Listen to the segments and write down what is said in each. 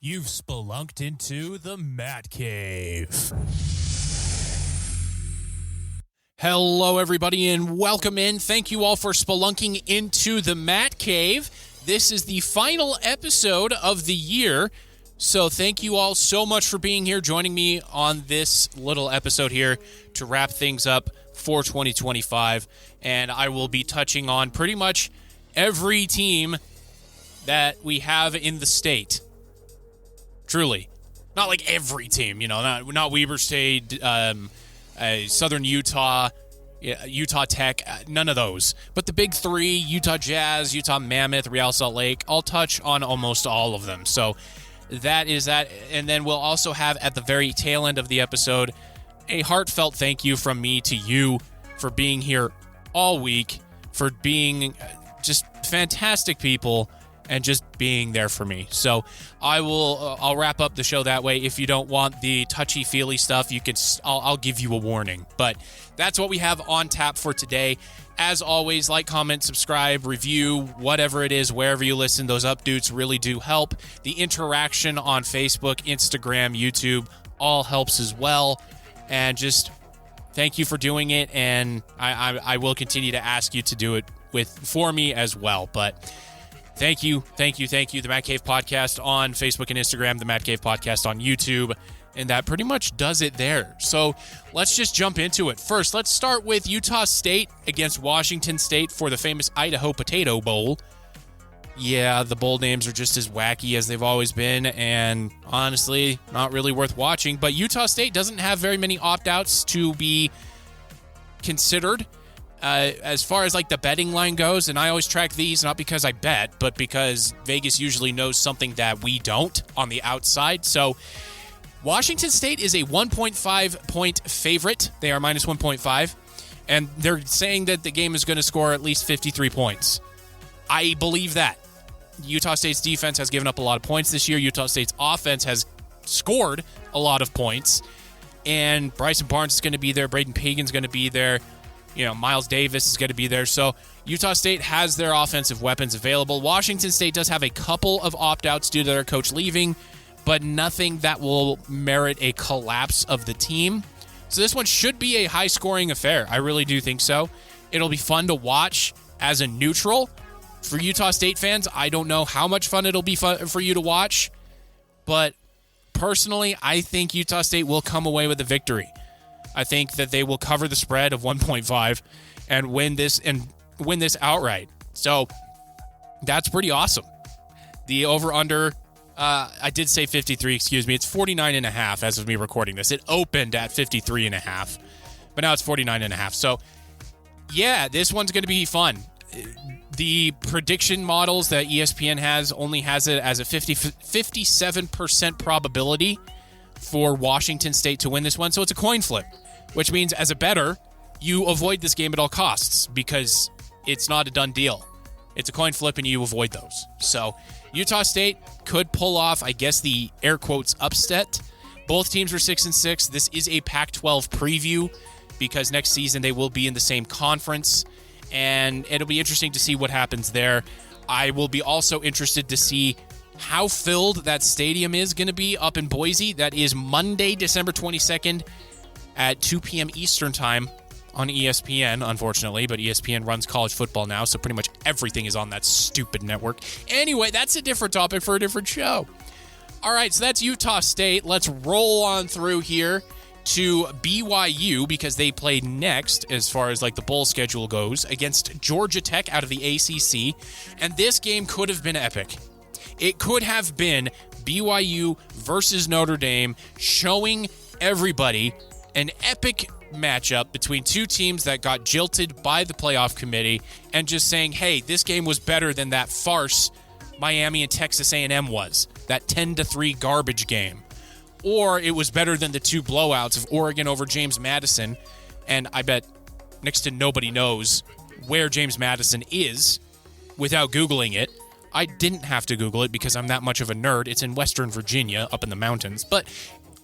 You've spelunked into the Matt Cave. Hello, everybody, and welcome in. Thank you all for spelunking into the Matt Cave. This is the final episode of the year, so thank you all so much for being here, joining me on this little episode here to wrap things up for 2025, and I will be touching on pretty much every team that we have in the state. Truly. Not like every team, not Weber State, Southern Utah, Utah Tech, none of those. But the big three, Utah Jazz, Utah Mammoth, Real Salt Lake, I'll touch on almost all of them. So that is that. And then we'll also have at the very tail end of the episode a heartfelt thank you from me to you for being here all week, for being just fantastic people and just being there for me. So I'll wrap up the show that way. If you don't want the touchy-feely stuff, I'll give you a warning. But that's what we have on tap for today. As always, like, comment, subscribe, review, whatever it is, wherever you listen. Those updates really do help. The interaction on Facebook, Instagram, YouTube, all helps as well. And just thank you for doing it. And I will continue to ask you to do it for me as well. But Thank you. The Matt Cave Podcast on Facebook and Instagram, the Matt Cave Podcast on YouTube, and that pretty much does it there. So let's just jump into it. First, let's start with Utah State against Washington State for the famous Idaho Potato Bowl. Yeah, the bowl names are just as wacky as they've always been, and honestly, not really worth watching. But Utah State doesn't have very many opt-outs to be considered. As far as like the betting line goes, and I always track these not because I bet, but because Vegas usually knows something that we don't on the outside. So Washington State is a 1.5 point favorite. They are minus 1.5, and they're saying that the game is going to score at least 53 points. I believe that. Utah State's defense has given up a lot of points this year. Utah State's offense has scored a lot of points, and Bryson Barnes is going to be there. Braden Pagan's going to be there. Miles Davis is going to be there. So Utah State has their offensive weapons available. Washington State does have a couple of opt-outs due to their coach leaving, but nothing that will merit a collapse of the team. So this one should be a high-scoring affair. I really do think so. It'll be fun to watch as a neutral. For Utah State fans, I don't know how much fun it'll be for you to watch, but personally, I think Utah State will come away with a victory. I think that they will cover the spread of 1.5 and win this outright. So that's pretty awesome. The over-under, I did say 53, excuse me. It's 49.5 as of me recording this. It opened at 53.5, but now it's 49.5. So, yeah, this one's going to be fun. The prediction models that ESPN has only has it as a 57% probability for Washington State to win this one. So it's a coin flip, which means as a bettor, you avoid this game at all costs because it's not a done deal. It's a coin flip and you avoid those. So Utah State could pull off, I guess, the air quotes upset. Both teams are 6-6. This is a Pac-12 preview because next season they will be in the same conference, and it'll be interesting to see what happens there. I will be also interested to see how filled that stadium is going to be up in Boise. That is Monday, December 22nd at 2 p.m. Eastern time on ESPN, unfortunately, but ESPN runs college football now, so pretty much everything is on that stupid network. Anyway, that's a different topic for a different show. All right, so that's Utah State. Let's roll on through here to BYU because they play next as far as like the bowl schedule goes against Georgia Tech out of the ACC, and this game could have been epic. It could have been BYU versus Notre Dame, showing everybody an epic matchup between two teams that got jilted by the playoff committee and just saying, hey, this game was better than that farce Miami and Texas A&M was, that 10-3 garbage game. Or it was better than the two blowouts of Oregon over James Madison, and I bet next to nobody knows where James Madison is without Googling it. I didn't have to Google it because I'm that much of a nerd. It's in Western Virginia, up in the mountains, but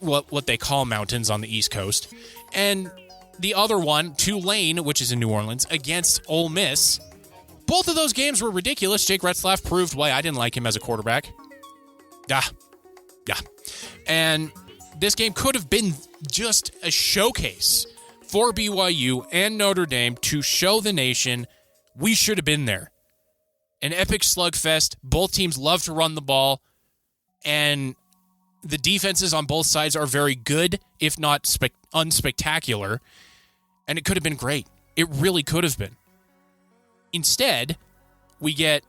what they call mountains on the East Coast. And the other one, Tulane, which is in New Orleans, against Ole Miss. Both of those games were ridiculous. Jake Retzlaff proved why I didn't like him as a quarterback. Yeah. And this game could have been just a showcase for BYU and Notre Dame to show the nation we should have been there. An epic slugfest. Both teams love to run the ball, and the defenses on both sides are very good, if not unspectacular, and it could have been great. It really could have been. Instead, we get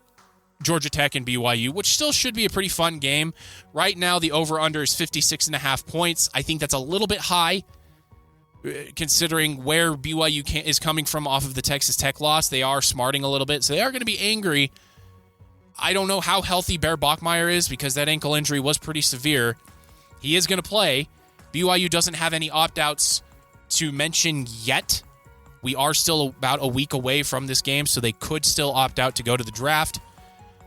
Georgia Tech and BYU, which still should be a pretty fun game. Right now, the over-under is 56.5 points. I think that's a little bit high, considering where BYU is coming from off of the Texas Tech loss. They are smarting a little bit, so they are going to be angry. I don't know how healthy Bear Bachmeier is because that ankle injury was pretty severe. He is going to play. BYU doesn't have any opt-outs to mention yet. We are still about a week away from this game, so they could still opt out to go to the draft.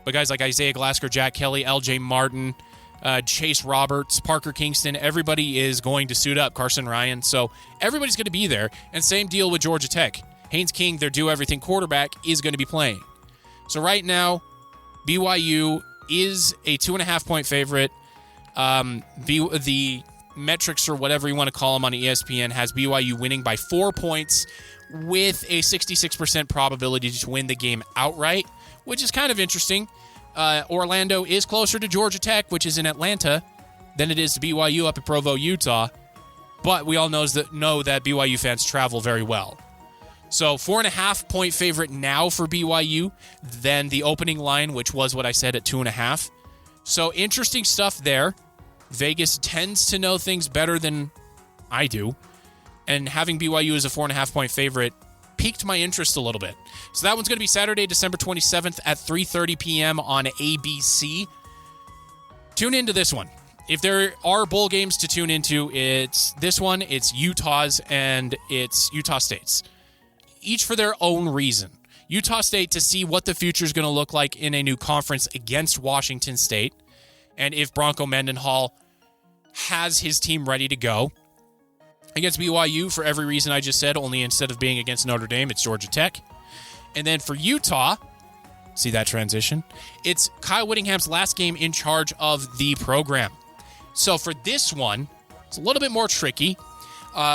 But guys like Isaiah Glasgow, Jack Kelly, LJ Martin, Chase Roberts, Parker Kingston, everybody is going to suit up, Carson Ryan. So everybody's going to be there. And same deal with Georgia Tech. Haynes King, their do-everything quarterback, is going to be playing. So right now, BYU is a 2.5-point favorite. The metrics, or whatever you want to call them on ESPN, has BYU winning by 4 points with a 66% probability to win the game outright, which is kind of interesting. Orlando is closer to Georgia Tech, which is in Atlanta, than it is to BYU up at Provo, Utah. But we all know that BYU fans travel very well. So 4.5-point favorite now for BYU than the opening line, which was what I said at 2.5. So interesting stuff there. Vegas tends to know things better than I do. And having BYU as a 4.5-point favorite piqued my interest a little bit. So that one's going to be Saturday, December 27th at 3:30 p.m. on ABC. Tune into this one. If there are bowl games to tune into, it's this one, it's Utah's, and it's Utah State's. Each for their own reason. Utah State to see what the future is going to look like in a new conference against Washington State, and if Bronco Mendenhall has his team ready to go. Against BYU, for every reason I just said, only instead of being against Notre Dame, it's Georgia Tech. And then for Utah, see that transition? It's Kyle Whittingham's last game in charge of the program. So for this one, it's a little bit more tricky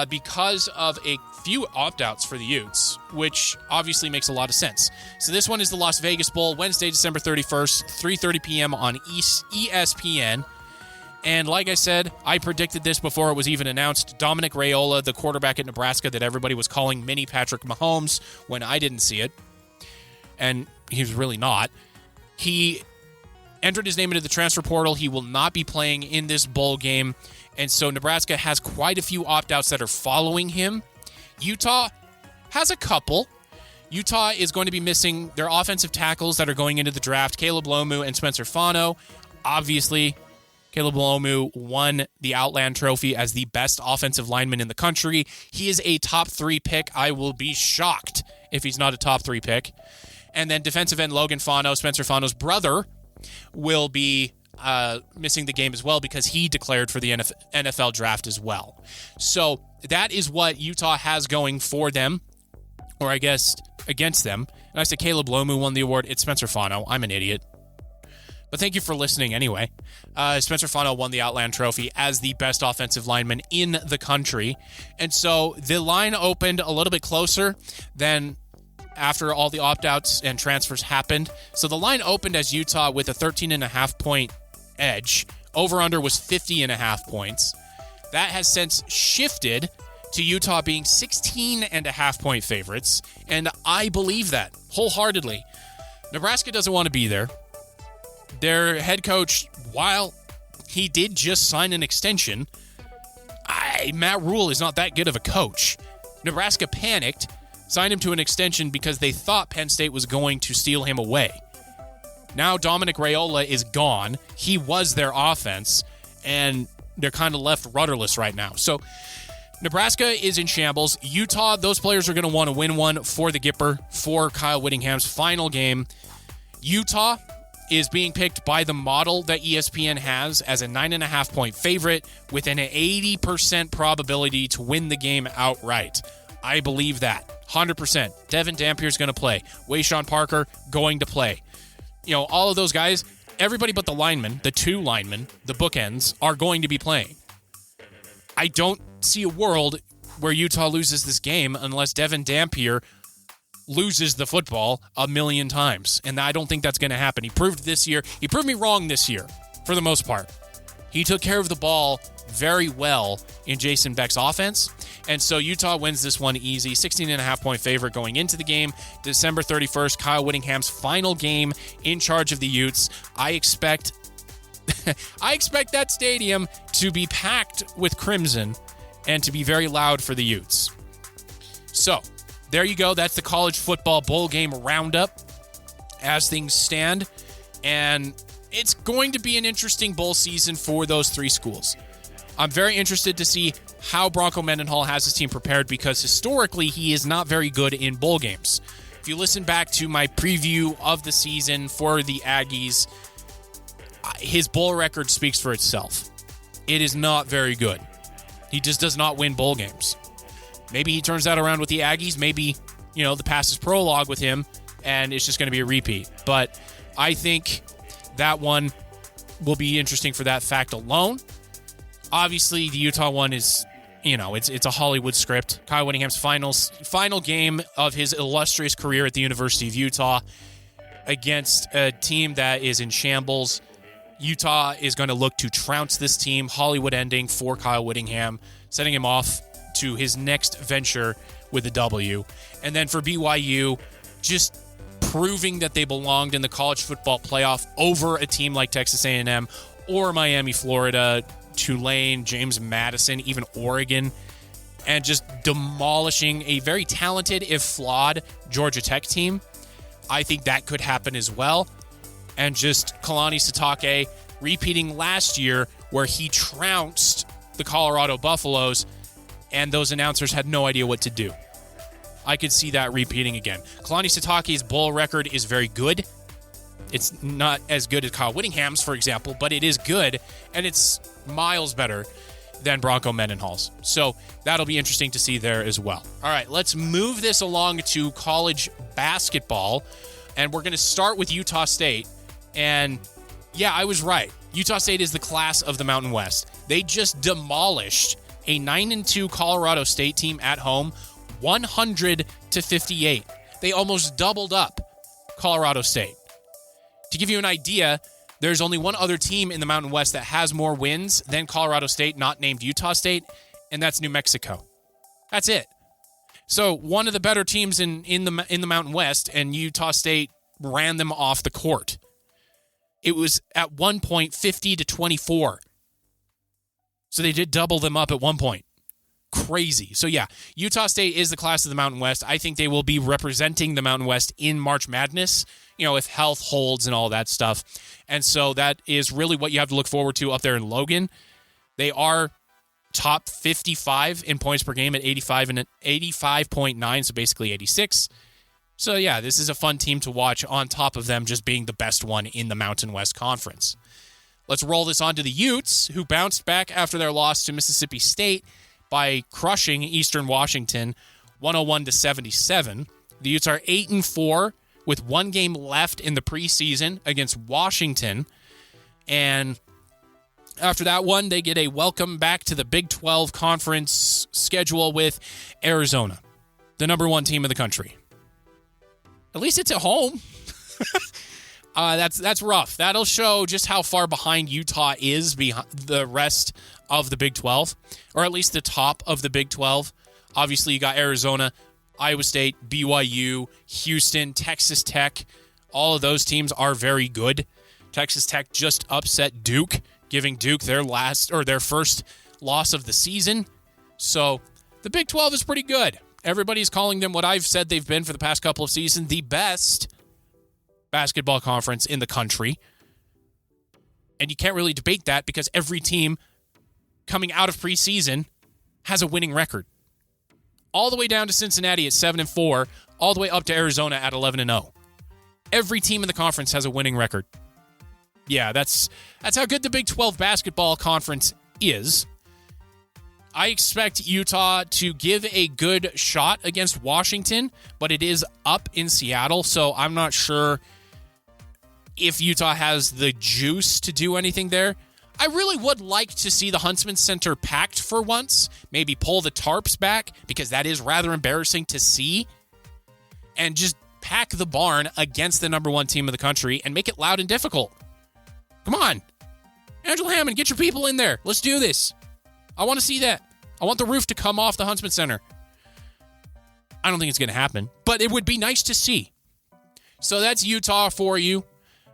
because of a few opt-outs for the Utes, which obviously makes a lot of sense. So this one is the Las Vegas Bowl, Wednesday, December 31st, 3:30 p.m. on ESPN. And like I said, I predicted this before it was even announced. Dominic Raiola, the quarterback at Nebraska that everybody was calling mini Patrick Mahomes when I didn't see it, and he was really not. He entered his name into the transfer portal. He will not be playing in this bowl game. And so Nebraska has quite a few opt-outs that are following him. Utah has a couple. Utah is going to be missing their offensive tackles that are going into the draft, Caleb Lomu and Spencer Fano. Obviously, Caleb Lomu won the Outland Trophy as the best offensive lineman in the country. He is a top 3 pick. I will be shocked if he's not a top 3 pick. And then defensive end Logan Fano, Spencer Fano's brother, will be missing the game as well because he declared for the NFL draft as well. So that is what Utah has going for them, or I guess against them. And I said Caleb Lomu won the award. It's Spencer Fano. I'm an idiot. But thank you for listening anyway. Spencer Fano won the Outland Trophy as the best offensive lineman in the country. And so the line opened a little bit closer than after all the opt-outs and transfers happened. So the line opened as Utah with a 13.5-point edge. Over-under was 50.5 points. That has since shifted to Utah being 16.5-point favorites. And I believe that wholeheartedly. Nebraska doesn't want to be there. Their head coach, while he did just sign an extension, Matt Rule is not that good of a coach. Nebraska panicked, signed him to an extension because they thought Penn State was going to steal him away. Now Dominic Raiola is gone. He was their offense, and they're kind of left rudderless right now. So Nebraska is in shambles. Utah, those players are going to want to win one for the Gipper for Kyle Whittingham's final game. Utah is being picked by the model that ESPN has as a 9.5-point favorite with an 80% probability to win the game outright. I believe that. 100%. Devin Dampier's going to play. Wayshawn Parker going to play. You know, all of those guys, everybody but the linemen, the two linemen, the bookends, are going to be playing. I don't see a world where Utah loses this game unless Devin Dampier loses the football a million times. And I don't think that's going to happen. He proved me wrong this year, for the most part. He took care of the ball very well in Jason Beck's offense. And so Utah wins this one easy. 16.5-point favorite going into the game. December 31st, Kyle Whittingham's final game in charge of the Utes. I expect that stadium to be packed with crimson and to be very loud for the Utes. So, there you go. That's the college football bowl game roundup as things stand. And it's going to be an interesting bowl season for those three schools. I'm very interested to see how Bronco Mendenhall has his team prepared because historically he is not very good in bowl games. If you listen back to my preview of the season for the Aggies, his bowl record speaks for itself. It is not very good. He just does not win bowl games. Maybe he turns that around with the Aggies. Maybe, the past is prologue with him and it's just going to be a repeat. But I think that one will be interesting for that fact alone. Obviously, the Utah one is, it's a Hollywood script. Kyle Whittingham's final game of his illustrious career at the University of Utah against a team that is in shambles. Utah is going to look to trounce this team. Hollywood ending for Kyle Whittingham, setting him off to his next venture with a W. And then for BYU, just proving that they belonged in the college football playoff over a team like Texas A&M or Miami, Florida, Tulane, James Madison, even Oregon, and just demolishing a very talented, if flawed, Georgia Tech team. I think that could happen as well. And just Kalani Sitake repeating last year where he trounced the Colorado Buffaloes and those announcers had no idea what to do. I could see that repeating again. Kalani Sitake's bowl record is very good. It's not as good as Kyle Whittingham's, for example, but it is good, and it's miles better than Bronco Mendenhall's. So that'll be interesting to see there as well. All right, let's move this along to college basketball, and we're going to start with Utah State. And yeah, I was right. Utah State is the class of the Mountain West. They just demolished a 9-2 Colorado State team at home, 100-58. They almost doubled up Colorado State. To give you an idea, there's only one other team in the Mountain West that has more wins than Colorado State, not named Utah State, and that's New Mexico. That's it. So one of the better teams in the Mountain West, and Utah State ran them off the court. It was at one point 50-24. So they did double them up at one point. Crazy. So yeah, Utah State is the class of the Mountain West. I think they will be representing the Mountain West in March Madness, if health holds and all that stuff. And so that is really what you have to look forward to up there in Logan. They are top 55 in points per game at 85 and 85.9, so basically 86. So yeah, this is a fun team to watch on top of them just being the best one in the Mountain West Conference. Let's roll this on to the Utes, who bounced back after their loss to Mississippi State by crushing Eastern Washington 101-77. The Utes are 8-4 with one game left in the preseason against Washington. And after that one, they get a welcome back to the Big 12 conference schedule with Arizona, the number one team in the country. At least it's at home. That's rough. That'll show just how far behind Utah is behind the rest of the Big 12, or at least the top of the Big 12. Obviously, you got Arizona, Iowa State, BYU, Houston, Texas Tech. All of those teams are very good. Texas Tech just upset Duke, giving Duke their first loss of the season. So the Big 12 is pretty good. Everybody's calling them what I've said they've been for the past couple of seasons, the best basketball conference in the country. And you can't really debate that because every team coming out of preseason has a winning record. All the way down to Cincinnati at 7-4, all the way up to Arizona at 11-0. Every team in the conference has a winning record. Yeah, that's how good the Big 12 basketball conference is. I expect Utah to give a good shot against Washington, but it is up in Seattle, so I'm not sure if Utah has the juice to do anything there. I really would like to see the Huntsman Center packed for once. Maybe pull the tarps back, because that is rather embarrassing to see. And just pack the barn against the number one team of the country and make it loud and difficult. Come on. Angela Hammond, get your people in there. Let's do this. I want to see that. I want the roof to come off the Huntsman Center. I don't think it's going to happen, but it would be nice to see. So that's Utah for you.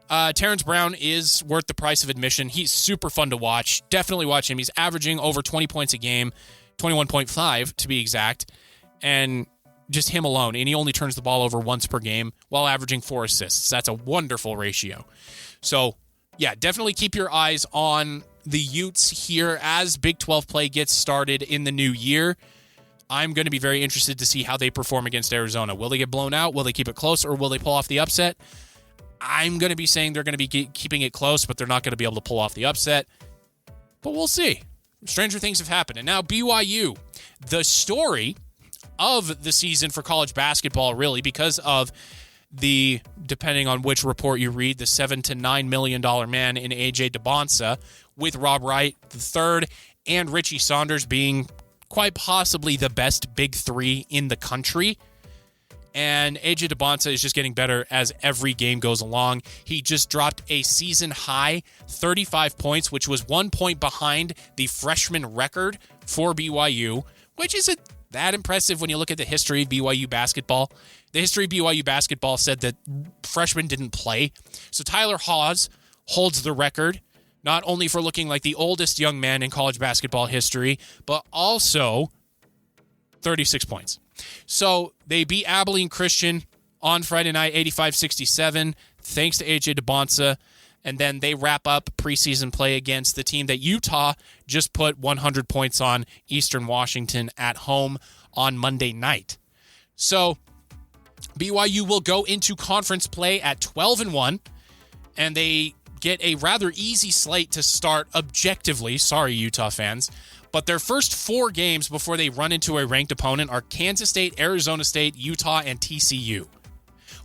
Terrence Brown is worth the price of admission. He's super fun to watch. Definitely watch him. He's averaging over 20 points a game, 21.5 to be exact, and just him alone. And he only turns the ball over once per game while averaging 4 assists. That's a wonderful ratio. So, yeah, definitely keep your eyes on the Utes here as Big 12 play gets started in the new year. I'm going to be very interested to see how they perform against Arizona. Will they get blown out? Will they keep it close? Or will they pull off the upset? I'm going to be saying they're going to be keeping it close, but they're not going to be able to pull off the upset. But we'll see. Stranger things have happened. And now BYU, the story of the season for college basketball, really, because of the, depending on which report you read, the $7 to $9 million man in AJ Dybantsa, with Rob Wright III and Richie Saunders being quite possibly the best big three in the country. And AJ Dybantsa is just getting better as every game goes along. He just dropped a season-high 35 points, which was 1 point behind the freshman record for BYU, which isn't that impressive when you look at the history of BYU basketball. The history of BYU basketball said that freshmen didn't play. So Tyler Hawes holds the record, not only for looking like the oldest young man in college basketball history, but also 36 points. So they beat Abilene Christian on Friday night, 85-67, thanks to AJ Dybantsa. And then they wrap up preseason play against the team that Utah just put 100 points on, Eastern Washington, at home on Monday night. So BYU will go into conference play at 12-1, and they get a rather easy slate to start objectively. Sorry, Utah fans. But their first 4 games before they run into a ranked opponent are Kansas State, Arizona State, Utah, and TCU.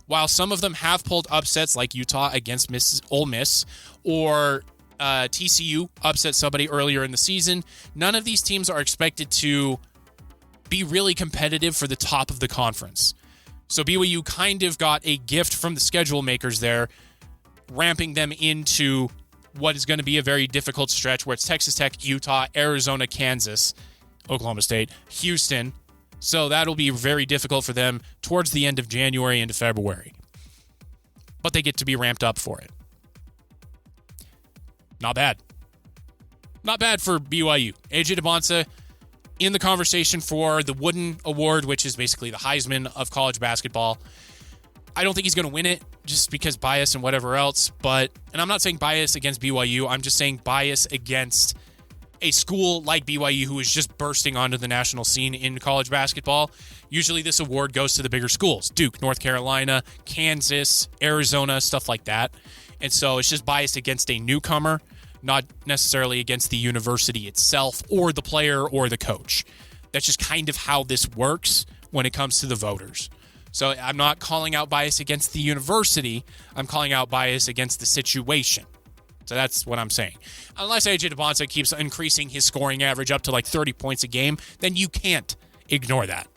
While some of them have pulled upsets like Utah against Ole Miss or TCU upset somebody earlier in the season, none of these teams are expected to be really competitive for the top of the conference. So BYU kind of got a gift from the schedule makers there, ramping them into what is going to be a very difficult stretch where it's Texas Tech, Utah, Arizona, Kansas, Oklahoma State, Houston. So that'll be very difficult for them towards the end of January into February. But they get to be ramped up for it. Not bad. Not bad for BYU. AJ Dybantsa in the conversation for the Wooden Award, which is basically the Heisman of college basketball. I don't think he's going to win it just because bias and whatever else. And I'm not saying bias against BYU. I'm just saying bias against a school like BYU who is just bursting onto the national scene in college basketball. Usually this award goes to the bigger schools. Duke, North Carolina, Kansas, Arizona, stuff like that. And so it's just biased against a newcomer, not necessarily against the university itself or the player or the coach. That's just kind of how this works when it comes to the voters. So I'm not calling out bias against the university. I'm calling out bias against the situation. So that's what I'm saying. Unless AJ Dybantsa keeps increasing his scoring average up to like 30 points a game, then you can't ignore that.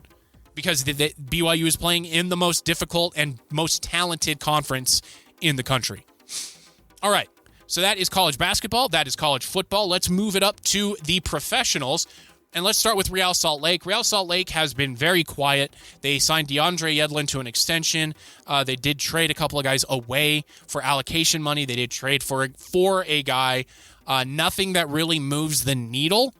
Because the BYU is playing in the most difficult and most talented conference in the country. All right. So that is college basketball. That is college football. Let's move it up to the professionals. And let's start with Real Salt Lake. Real Salt Lake has been very quiet. They signed DeAndre Yedlin to an extension. They did trade a couple of guys away for allocation money. They did trade for a guy. Nothing that really moves the needle.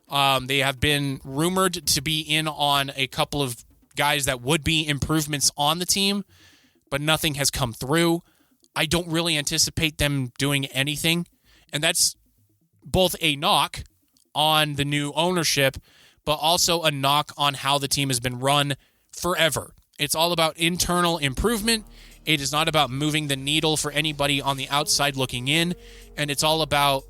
They have been rumored to be in on a couple of guys that would be improvements on the team, but nothing has come through. I don't really anticipate them doing anything. And that's both a knock on the new ownership, but also a knock on how the team has been run forever. It's all about internal improvement. It is not about moving the needle for anybody on the outside looking in. And it's all about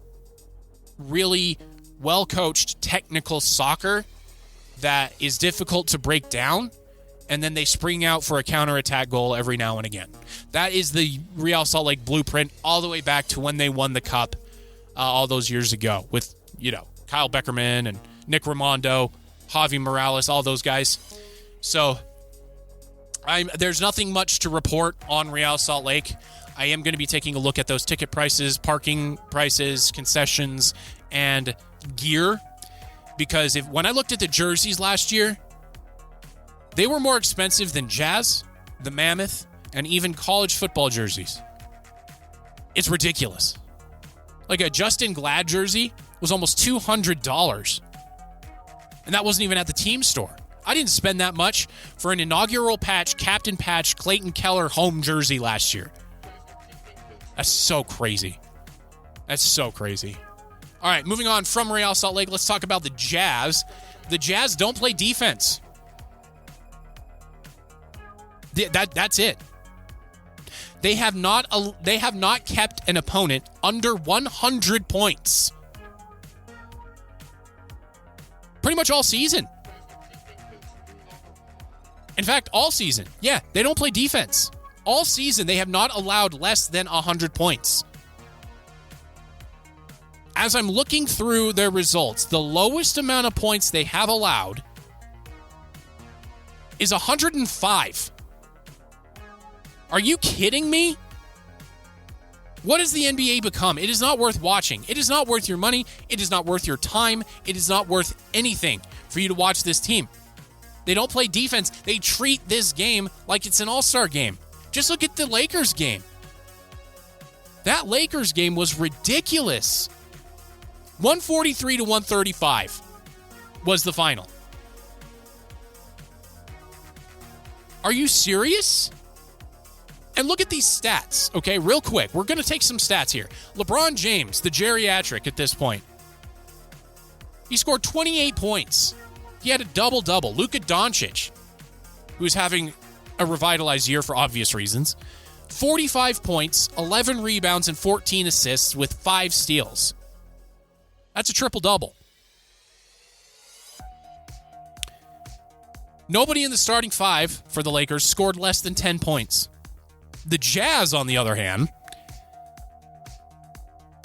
really well-coached technical soccer that is difficult to break down and then they spring out for a counterattack goal every now and again. That is the Real Salt Lake blueprint all the way back to when they won the Cup all those years ago with, Kyle Beckerman and Nick Raimondo, Javi Morales, all those guys. So there's nothing much to report on Real Salt Lake. I am going to be taking a look at those ticket prices, parking prices, concessions, and gear. Because when I looked at the jerseys last year, they were more expensive than Jazz, the Mammoth, and even college football jerseys. It's ridiculous. Like a Justin Glad jersey was almost $200. And that wasn't even at the team store. I didn't spend that much for an inaugural Captain Patch Clayton Keller home jersey last year. That's so crazy. All right, moving on from Real Salt Lake, let's talk about the Jazz. The Jazz don't play defense. That's it. They have not kept an opponent under 100 points. Pretty much all season. In fact, all season. Yeah, they don't play defense. All season, they have not allowed less than 100 points. As I'm looking through their results, the lowest amount of points they have allowed is 105. Are you kidding me? What has the NBA become? It is not worth watching. It is not worth your money. It is not worth your time. It is not worth anything for you to watch this team. They don't play defense. They treat this game like it's an all-star game. Just look at the Lakers game. That Lakers game was ridiculous. 143-135 was the final. Are you serious? And look at these stats, okay, real quick. We're going to take some stats here. LeBron James, the geriatric at this point. He scored 28 points. He had a double-double. Luka Doncic, who's having a revitalized year for obvious reasons, 45 points, 11 rebounds, and 14 assists with 5 steals. That's a triple-double. Nobody in the starting 5 for the Lakers scored less than 10 points. The Jazz, on the other hand,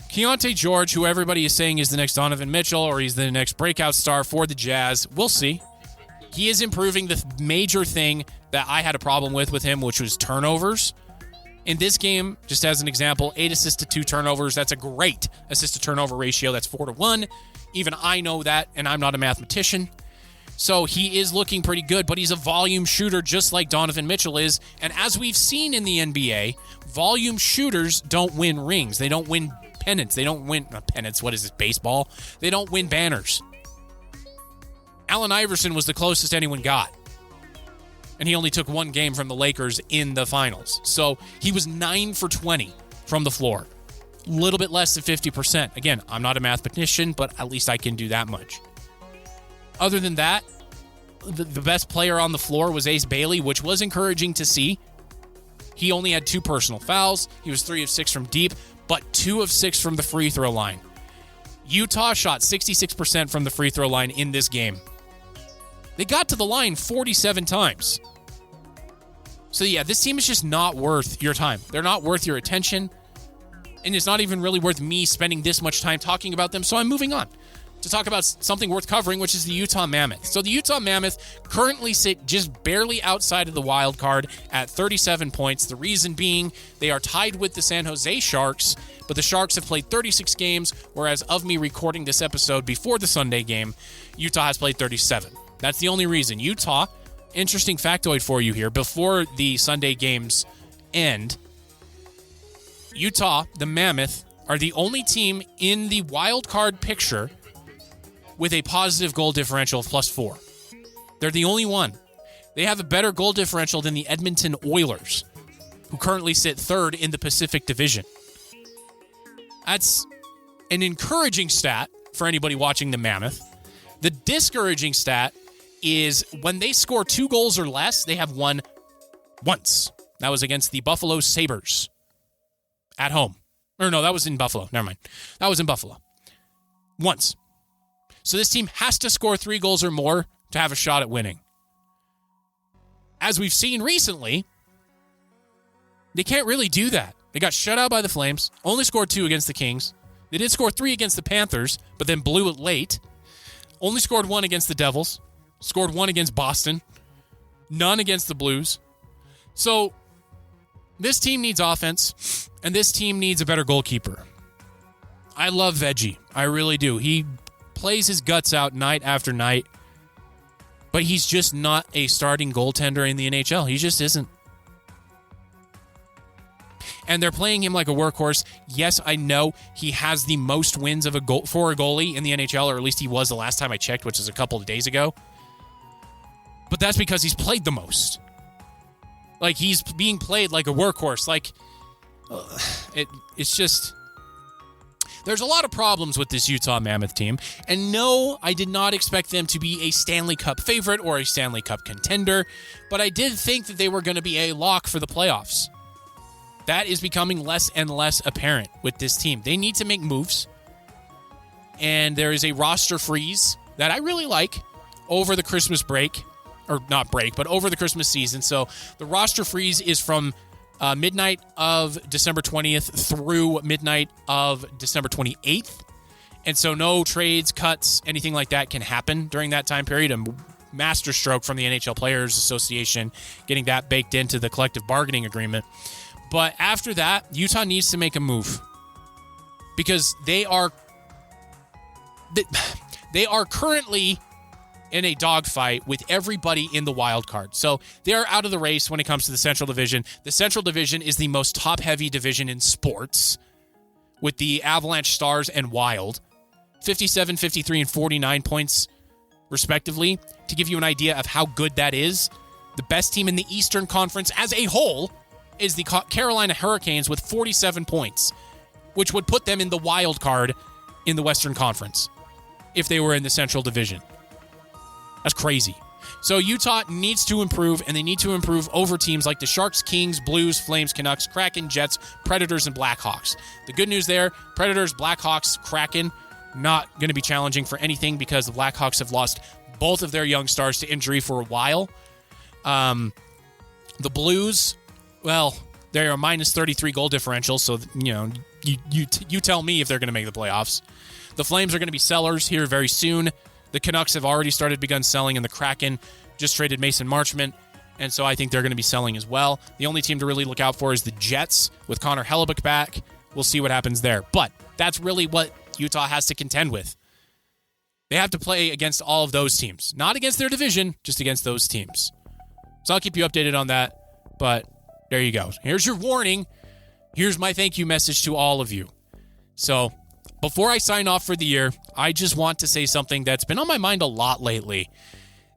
Keontae George, who everybody is saying is the next Donovan Mitchell or he's the next breakout star for the Jazz, we'll see. He is improving the major thing that I had a problem with him, which was turnovers. In this game, just as an example, 8 assists to 2 turnovers. That's a great assist-to-turnover ratio. That's 4-1. Even I know that, and I'm not a mathematician. So he is looking pretty good, but he's a volume shooter just like Donovan Mitchell is. And as we've seen in the NBA, volume shooters don't win rings. They don't win pennants. They don't win pennants. What is this, baseball? They don't win banners. Allen Iverson was the closest anyone got. And he only took 1 game from the Lakers in the finals. So he was 9 for 20 from the floor. A little bit less than 50%. Again, I'm not a mathematician, but at least I can do that much. Other than that, the best player on the floor was Ace Bailey, which was encouraging to see. He only had 2 personal fouls. He was 3 of 6 from deep, but 2 of 6 from the free throw line. Utah shot 66% from the free throw line in this game. They got to the line 47 times. So yeah, this team is just not worth your time. They're not worth your attention. And it's not even really worth me spending this much time talking about them, so I'm moving on to talk about something worth covering, which is the Utah Mammoth. So the Utah Mammoth currently sit just barely outside of the wild card at 37 points. The reason being they are tied with the San Jose Sharks, but the Sharks have played 36 games, whereas of me recording this episode before the Sunday game, Utah has played 37. That's the only reason. Utah, interesting factoid for you here, before the Sunday games end, Utah, the Mammoth, are the only team in the wild card picture with a positive goal differential of +4. They're the only one. They have a better goal differential than the Edmonton Oilers, who currently sit 3rd in the Pacific Division. That's an encouraging stat for anybody watching the Mammoth. The discouraging stat is when they score 2 goals or less, they have won once. That was against the Buffalo Sabres at home. Or no, that was in Buffalo. Never mind. That was in Buffalo. Once. So this team has to score 3 goals or more to have a shot at winning. as we've seen recently, they can't really do that. They got shut out by the Flames, only scored 2 against the Kings. They did score 3 against the Panthers, but then blew it late. Only scored 1 against the Devils, scored 1 against Boston, none against the Blues. So this team needs offense, and this team needs a better goalkeeper. I love Veggie. I really do. He plays his guts out night after night, but he's just not a starting goaltender in the NHL. He just isn't. And they're playing him like a workhorse. Yes, I know he has the most wins of a goal for a goalie in the NHL, or at least he was the last time I checked, which is a couple of days ago. But that's because he's played the most. Like, he's being played like a workhorse. Like, it's just... There's a lot of problems with this Utah Mammoth team. And no, I did not expect them to be a Stanley Cup favorite or a Stanley Cup contender, but I did think that they were going to be a lock for the playoffs. That is becoming less and less apparent with this team. They need to make moves. And there is a roster freeze that I really like over the Christmas break. Or not break, but over the Christmas season. So the roster freeze is from midnight of December 20th through midnight of December 28th. And so no trades, cuts, anything like that can happen during that time period. A masterstroke from the NHL Players Association getting that baked into the collective bargaining agreement. But after that, Utah needs to make a move because they are currently in a dogfight with everybody in the wild card. So they are out of the race when it comes to the Central Division. The Central Division is the most top-heavy division in sports with the Avalanche, Stars, and Wild. 57, 53, and 49 points, respectively. To give you an idea of how good that is, the best team in the Eastern Conference as a whole is the Carolina Hurricanes with 47 points, which would put them in the wild card in the Western Conference if they were in the Central Division. That's crazy. So Utah needs to improve, and they need to improve over teams like the Sharks, Kings, Blues, Flames, Canucks, Kraken, Jets, Predators, and Blackhawks. The good news there, Predators, Blackhawks, Kraken, not going to be challenging for anything because the Blackhawks have lost both of their young stars to injury for a while. The Blues, well, they're a minus 33 goal differential, so you tell me if they're going to make the playoffs. The Flames are going to be sellers here very soon. The Canucks have already begun selling, and the Kraken just traded Mason Marchment, and so I think they're going to be selling as well. The only team to really look out for is the Jets with Connor Hellebuyck back. We'll see what happens there. But that's really what Utah has to contend with. They have to play against all of those teams. Not against their division, just against those teams. So I'll keep you updated on that, but there you go. Here's your warning. Here's my thank you message to all of you. So before I sign off for the year, I just want to say something that's been on my mind a lot lately.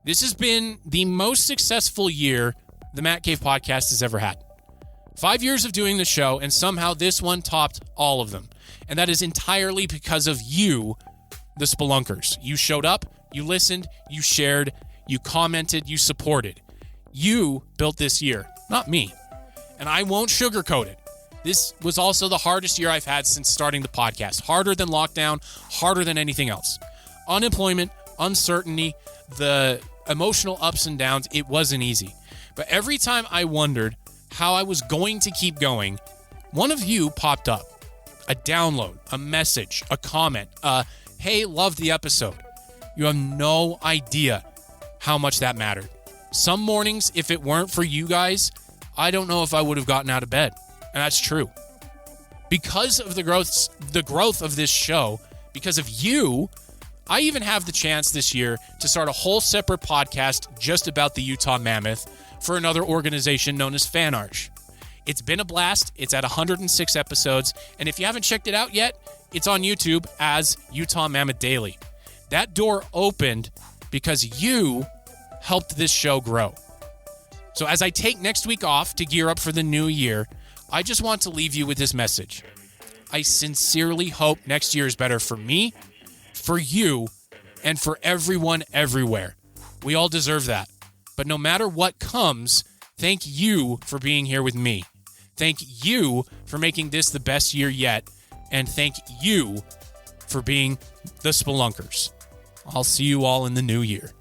This has been the most successful year the Matt Cave podcast has ever had. 5 years of doing the show, and somehow this one topped all of them. And that is entirely because of you, the Spelunkers. You showed up, you listened, you shared, you commented, you supported. You built this year, not me. And I won't sugarcoat it. This was also the hardest year I've had since starting the podcast. Harder than lockdown, harder than anything else. Unemployment, uncertainty, the emotional ups and downs, it wasn't easy. But every time I wondered how I was going to keep going, one of you popped up. A download, a message, a comment, hey, loved the episode. You have no idea how much that mattered. Some mornings, if it weren't for you guys, I don't know if I would have gotten out of bed. And that's true. Because of the growth of this show, because of you, I even have the chance this year to start a whole separate podcast just about the Utah Mammoth for another organization known as Fan Arch. It's been a blast. It's at 106 episodes. And if you haven't checked it out yet, it's on YouTube as Utah Mammoth Daily. That door opened because you helped this show grow. So as I take next week off to gear up for the new year, I just want to leave you with this message. I sincerely hope next year is better for me, for you, and for everyone everywhere. We all deserve that. But no matter what comes, thank you for being here with me. Thank you for making this the best year yet. And thank you for being the Spelunkers. I'll see you all in the new year.